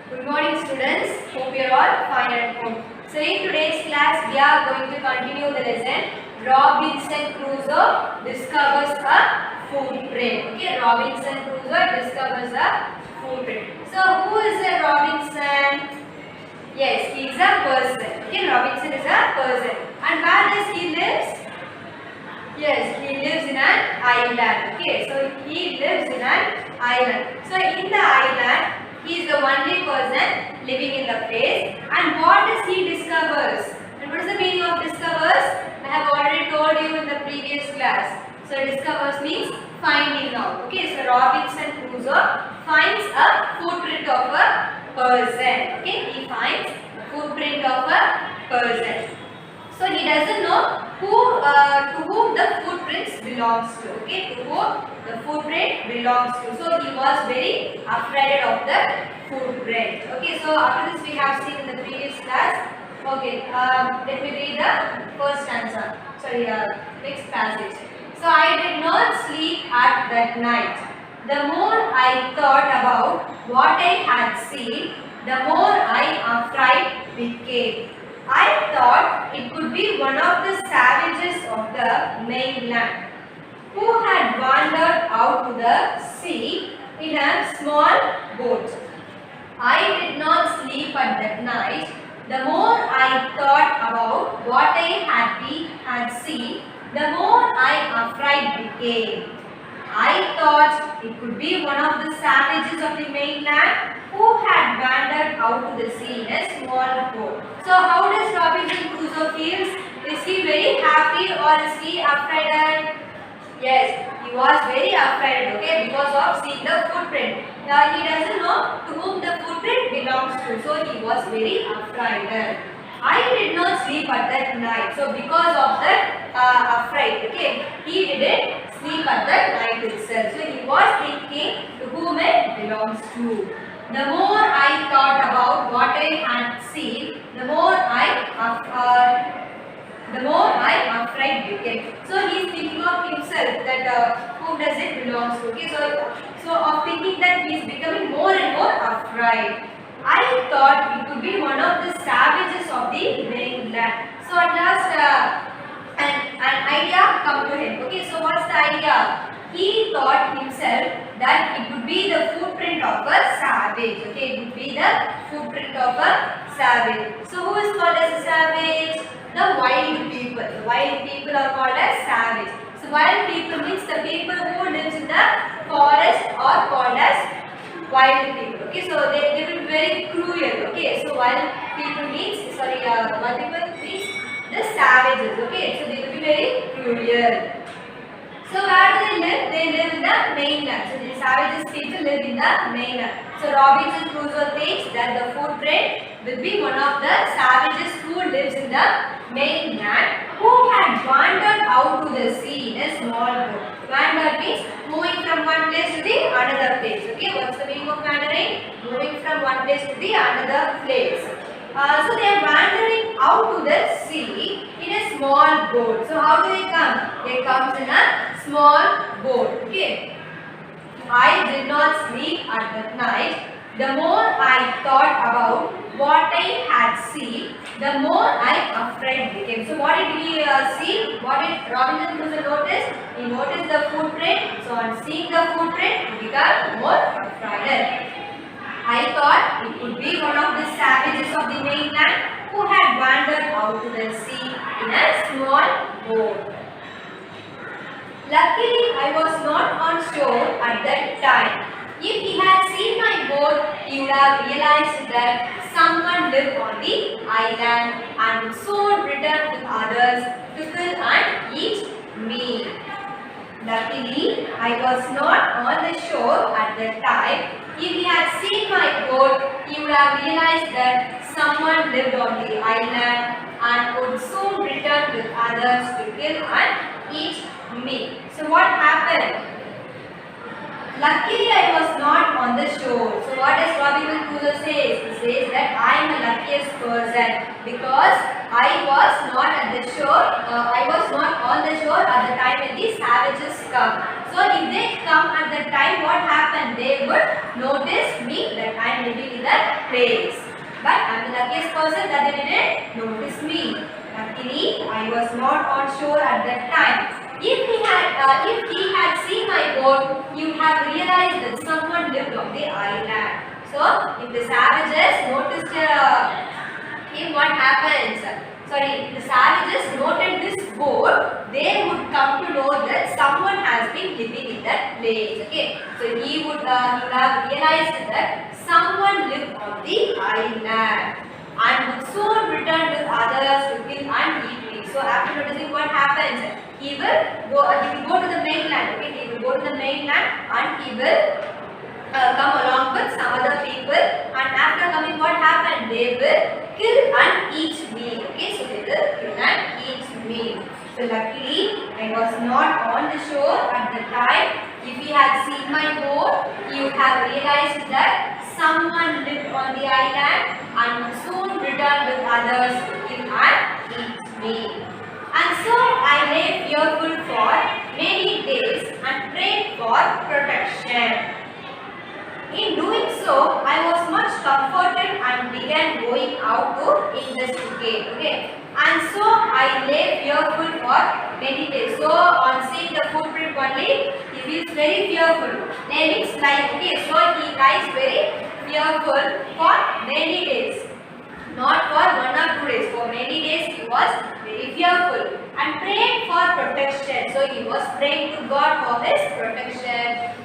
Good morning students, hope you are all fine at home. So in today's class we are going to continue the lesson Robinson Crusoe discovers a footprint. Okay, Robinson Crusoe discovers a footprint. So who is a Robinson? Yes, he is a person. Okay, Robinson is a person. And where does he live? Yes, he lives in an island. Okay, so he lives in an island. So in the island, he is the only person living in the place. And what does he discovers? And what is the meaning of discovers? I have already told you in the previous class. So discovers means finding out. Okay, so Robinson Crusoe finds a footprint of a person. Okay, he finds the footprint of a person. So he doesn't know to whom the footprints belongs to. Okay, to whom the footprint belongs to. So he was very afraid of the footprint. Okay, so after this we have seen in the previous class. Okay, let me read the first stanza. Sorry, next passage. So I did not sleep at that night. The more I thought about what I had seen, the more I afraid became. I thought it could be one of the savages of the mainland who had wandered out to the sea in a small boat. I did not sleep at that night. The more I thought about what I had seen, the more I afraid became. I thought it could be one of the savages of the mainland who had wandered out to the sea in a small boat. So how does Robinson Crusoe feel? Is he very happy or is he afraid? Yes, he was very afraid, okay, because of seeing the footprint. He doesn't know to whom the footprint belongs to, so he was very afraid. I did not sleep at that night, so because of that afraid, okay, he didn't sleep at that night itself. So he was thinking to whom it belongs to. The more I thought about what I had seen, the more I afraid became. So he is thinking of himself that whom does it belongs to. Okay, so of thinking that he is becoming more and more afraid. I thought it could be one of the savages of the mainland. So at last an idea come to him. Okay, so what's the idea? He thought himself that it would be the footprint of a savage. Okay, it would be the footprint of a savage. So who is called as a savage? The wild people. The wild people are called as savage. So wild people means the people who lives in the forest are called as wild people. Okay, so they will be very cruel. Okay, so wild people means wild people means the savages. Okay, so they will be very cruel. So where do they live? They live in the mainland. So the savages people live in the mainland. So Robinson Crusoe thinks that the footprint will be one of the savages who lives in the mainland who had wandered out to the sea in a small boat. Wander means moving from one place to the another place. Okay, what's the meaning of wandering? Moving from one place to the another place. So they are wandering out to the sea in a small boat. So how do they come? They come in a small boat. Okay. I did not sleep at that night. The more I thought about what I had seen, the more I afraid became. So what did he see? What did Robinson Crusoe notice? He noticed the footprint. So on seeing the footprint, he became more afraid. I thought it would be one of the savages of the mainland who had wandered out to the sea in a small boat. Luckily, I was not on shore at that time. If he had seen my boat, he would have realized that someone lived on the island and would soon return with others to kill and eat me. Luckily, I was not on the shore at that time. If he had seen my boat, he would have realized that someone lived on the island and would soon return with others to kill and eat me. So what happened? Luckily, I was not on the shore. So, what does Robinson Crusoe says? He says that I am the luckiest person because I was not at the shore. I was not on the shore at the time when the savages come. So, if they come at the time, what happened? They would notice me that I am living in that place. But I am the luckiest person that they didn't notice me. Luckily, I was not on shore at that time. If he had seen my boat, he would have realized that someone lived on the island. So, if the savages noticed him, what happens? Sorry, if the savages noted this boat, they would come to know that someone has been living in that place. Okay, so he would have realized that someone lived on the island and would soon return with others to kill and eat meat. So, after noticing what happens, he will go to the mainland. Okay, he will go to the mainland and he will come along with some other people. And after coming, what happened? They will kill and eat meat. Okay, so they will kill and eat meat. So luckily, I was not on the shore at the time. If he had seen my boat, he would have realized that someone lived on the island and would soon return with others to kill and eat meat. And so I lay fearful for many days and prayed for protection. In doing so, I was much comforted and began going out to investigate. Okay, and so I lay fearful for many days. So on seeing the footprint only, he feels very fearful. Name is like, okay, so he lies very fearful for many days. Not for 1 or 2 days. For many days he was very fearful and prayed for protection. So he was praying to God for his protection.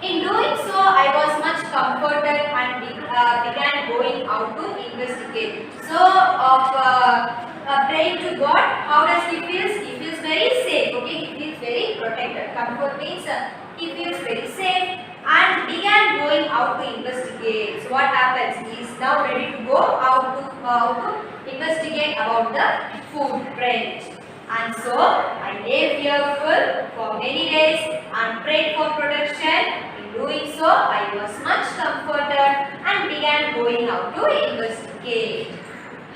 In doing so, I was much comforted and began going out to investigate. So, praying to God, how does he feel? He feels very safe. Okay, he feels very protected. Comfort means he feels very safe and began going out to investigate. So, what happens? He is now ready to go out to investigate about the footprint. And so, I lay fearful for many days and prayed for protection. In doing so, I was much comforted and began going out to investigate.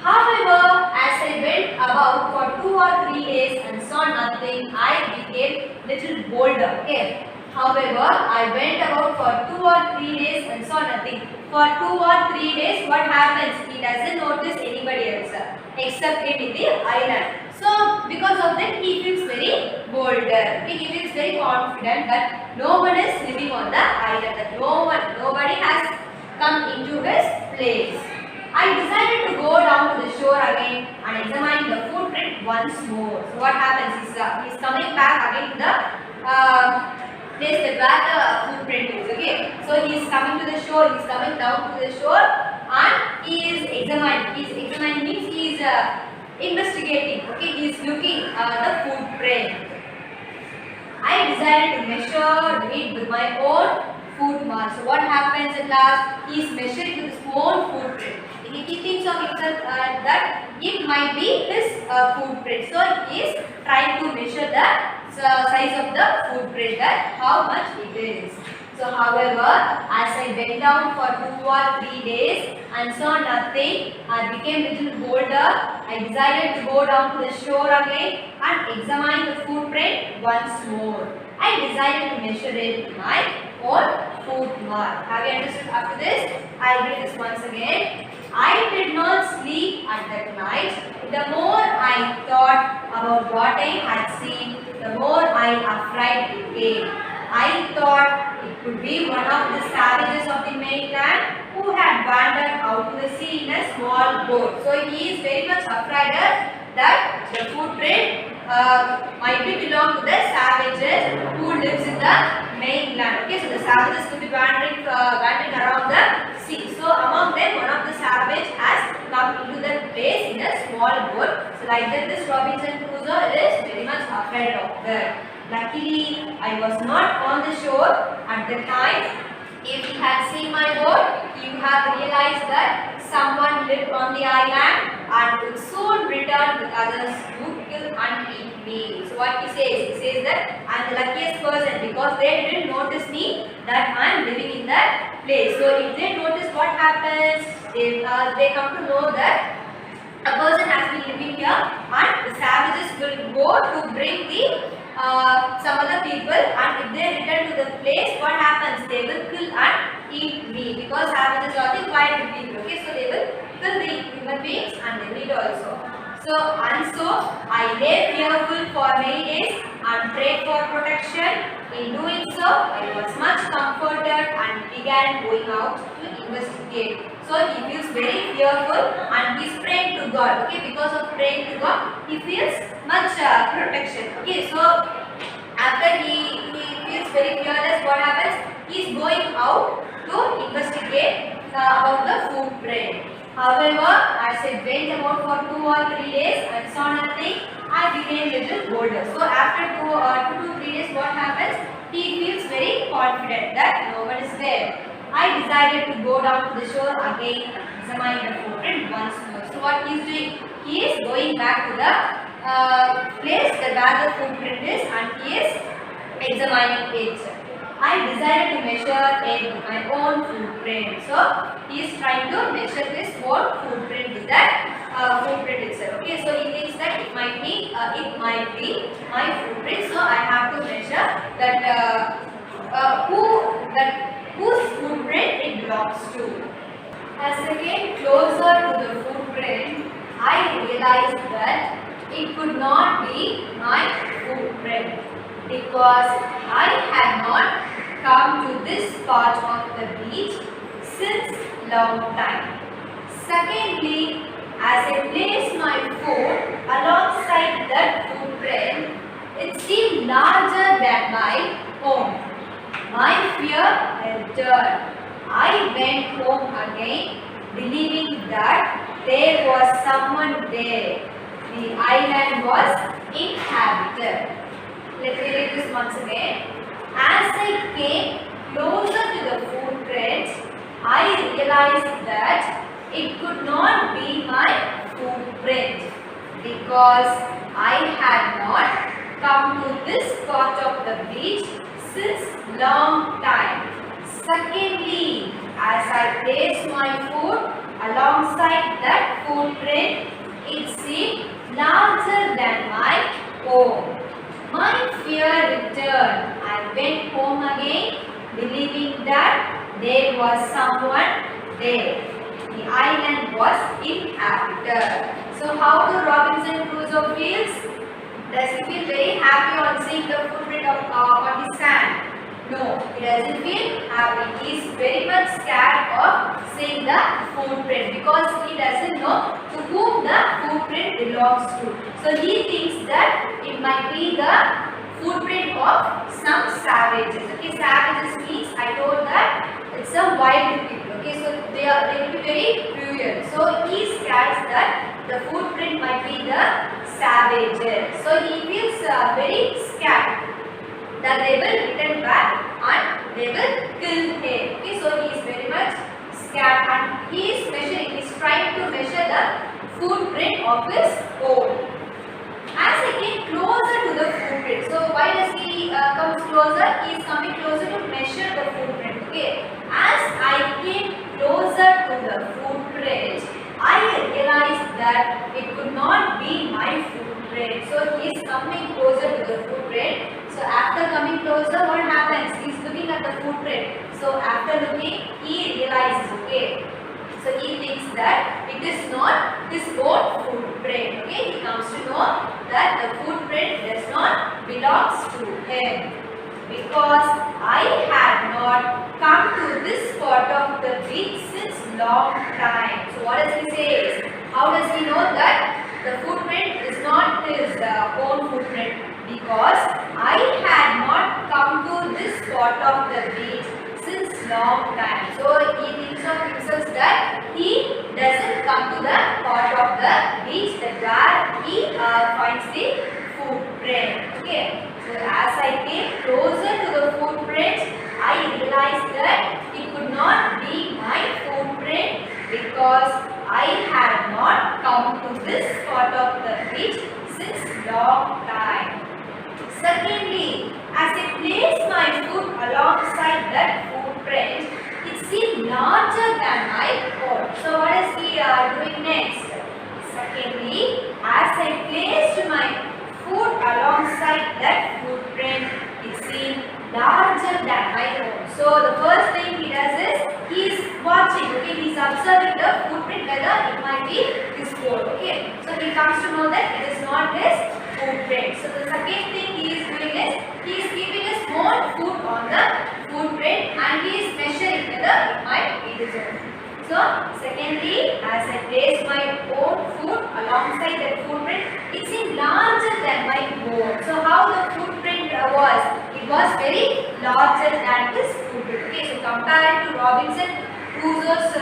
However, as I went about for 2 or 3 days and saw nothing, I became little bolder. Okay. However, I went about for 2 or 3 days and saw nothing. For 2 or 3 days, what happens? He doesn't notice anybody else except him in the island. So, because of that, he feels very bolder. Okay, he feels very confident that no one is living on the island. That nobody has come into his place. I decided to go down to the shore again and examine the footprint once more. So, what happens is he's coming back again to the place where the footprint is. Okay, so he is coming to the shore. He is coming down to the shore and he is examining. He is examining means he is investigating. Okay, he is looking the footprint. I decided to measure it with my own foot mark. So what happens at last? He is measuring with his own footprint. He thinks of himself that it might be his footprint. So he is trying to measure the size of the footprint, that how much it is. So however, as I went down for 2 or 3 days and saw nothing, I became little bolder. I decided to go down to the shore again and examine the footprint once more. I decided to measure it with my own foot mark. Have you understood up to this? I'll read this once again. I did not sleep at that night. The more I thought about what I had seen, the more I afraid became. I thought it could be one of the savages of the mainland who had wandered out to the sea in a small boat. So he is very much afraid that the footprint might belong to the savages who lives in the mainland. Okay, so the savages could be wandering around the sea. So among them, one of the savages has come into the place in a small boat. So like that, this Robinson Crusoe is very much afraid of that. Luckily, I was not on the shore at the time. If he had seen my boat, he would have realized that someone lived on the island and will soon return with others who kill and eat me. So what he says that I am the luckiest person because they didn't notice me that I am living in that place. So if they notice, what happens? They come to know that a person has been living here, and the savages will go to bring the some other people, and if they return to the place, what happens? They will kill and eat me because savages are the wild people. Okay, so they will kill the human beings and they will eat also. So I lay fearful for many days and prayed for protection. In doing so, I was much comforted and began going out to investigate. So he feels very fearful and he is praying to God. Okay, because of praying to God, he feels much protection. Okay, so after he feels very fearless, what happens? He is going out to investigate about the footprint. However, as I went about for 2 or 3 days and saw nothing, I became little bolder. So after 2 to 3 days, what happens? He feels very confident that no one is there. I decided to go down to the shore again and examine the footprint once more. So what he is doing? He is going back to the place where the footprint is and he is examining it. I decided to measure it with my own footprint. So he is trying to measure his own footprint with that footprint itself. Okay, so he thinks that it might be my footprint. So I have to measure that whose footprint it belongs to. As I came closer to the footprint, I realized that it could not be my footprint because I had not come to this part of the beach since long time. Secondly, as I placed my foot alongside that footprint, it seemed larger than my home. My fear returned. I went home again, believing that there was someone there. The island was inhabited. Let me read this once again. As I came closer to the footprint, I realized that it could not be my footprint because I had not come to this part of the beach since long time. Secondly, as I placed my foot alongside that footprint, it seemed larger than my home. My fear returned. I went home again, believing that there was someone there. The island was inhabited. So how do Robinson Crusoe feels? Does he feel very happy on seeing the footprint on the sand? No, he doesn't feel happy. He is very much scared of seeing the footprint because he doesn't know to whom the footprint belongs to. So he thinks that it might be the footprint of some savages. Okay, savages means I told that it's some wild people. Okay, so they will be very cruel. So he is scared that the footprint might be the savages. So he feels very scared that they will return back and they will kill him. Okay, so he is very much scared and he is trying to measure the footprint of his own. As he came closer to the footprint, so why does he come closer? He is coming closer to measure the footprint. Okay, as I came closer to the footprint, I realized that it could not be my footprint. So he is coming closer to the footprint. So after coming closer, what happens? He is looking at the footprint. So after looking, he realizes, okay, so he thinks that it is not his own footprint. Okay, he comes to know that the footprint does not belongs to him because I had not come to this part of the beach since long time. So what does he say? How does he know that the footprint is not his own footprint? Because I had not come to this part of the beach since long time. So he thinks of himself that he doesn't come to the part of the beach that where he finds the footprint. Okay. So as I came closer to the footprint, I realized that it could not be my footprint because I had not come to this part of the beach since long time. Secondly, as I placed my foot alongside that footprint, it seemed larger than my own. So what is he doing next? Secondly, as I placed my foot alongside that footprint, it seemed larger than my own. So the first thing he does is he is watching, okay, he is observing the footprint whether it might be his foot, okay. So he comes to know that it is not his footprint. So the second thing he is doing is he is keeping a small foot on the footprint and he is measuring whether it might be his own. So secondly, as I placed my own foot alongside that footprint, it seemed larger than my own. So how the footprint was? It was very larger than his footprint. Okay, so compared to Robinson Crusoe's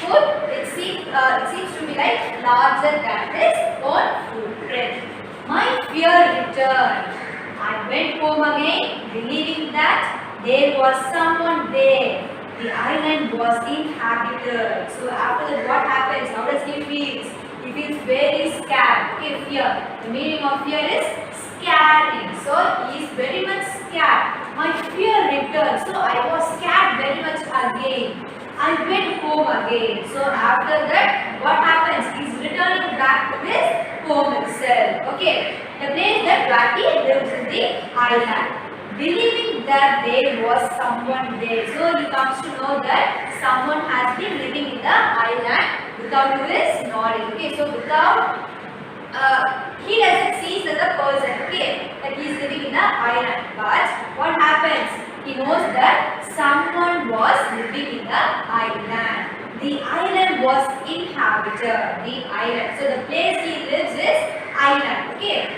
foot, it seems to be like larger than his own footprint. My fear returned. I went home again, believing that there was someone there. The island was inhabited. So after that, what happens? How does he feel? He feels very scared. Okay, fear. The meaning of fear is scaring. So he is very much scared. My fear returned. So I was scared very much again. I went home again. So after that, what happens? He is returning back to his home itself. Okay, the place that Ratty lives in the island. Believing that there was someone there. So he comes to know that someone has been living in the island without his knowledge. Okay, so without he doesn't see the person, okay, that he is living in the island. But what happens? He knows that someone was living in the island. The island was inhabited. The island. So the place he lives is island. Okay.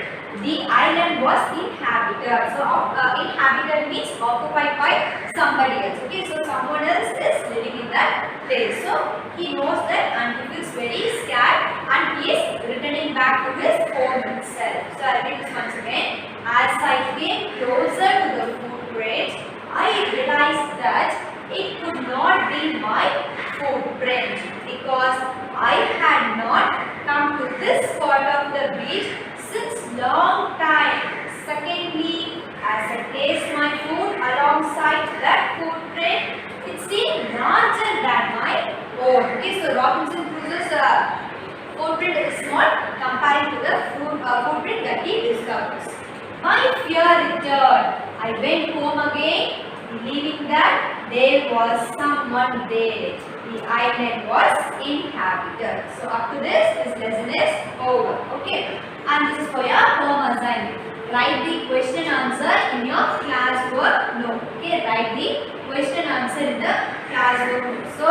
The island was inhabited. So inhabited means occupied by somebody else. Okay, so someone else is living in that place. So he knows that and he feels very scared and he is returning back to his home itself. So I'll read this once again. As I came closer to the footprint, I realized that it could not be my footprint because I had not come to this part of the beach since long time. Secondly, as I placed my foot alongside that footprint, it seemed larger than my own. Okay, so Robinson Crusoe's footprint is small compared to the footprint that he discovers. My fear returned. I went home again, believing that there was someone there. The island was inhabited. So up to this lesson is over. Okay. And this is for your home assignment. Write the question answer in your classwork note. Okay. Write the question answer in the classwork note. So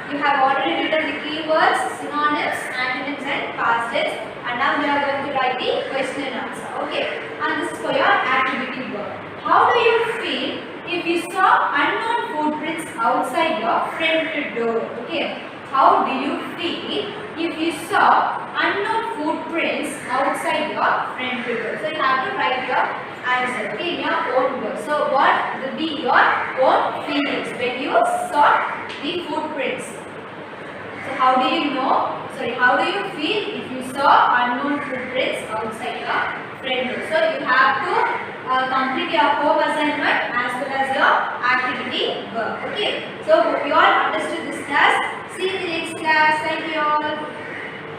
you have already written the keywords, synonyms, antonyms, and past tense. And now you are going to write the question and answer. Okay. And this is for your activity work. How do you feel if you saw unknown footprints outside your front door? Okay. How do you feel if you saw unknown footprints outside your front door? So you have to write your answer, okay, in your own words. So what will be your own feelings when you saw the footprints? So how do you know? Sorry, how do you feel if you saw unknown footprints outside your front door? So you have to complete your home assignment as well as your activity work. Okay. So hope you all understood this class. See you in the next class. Thank you all.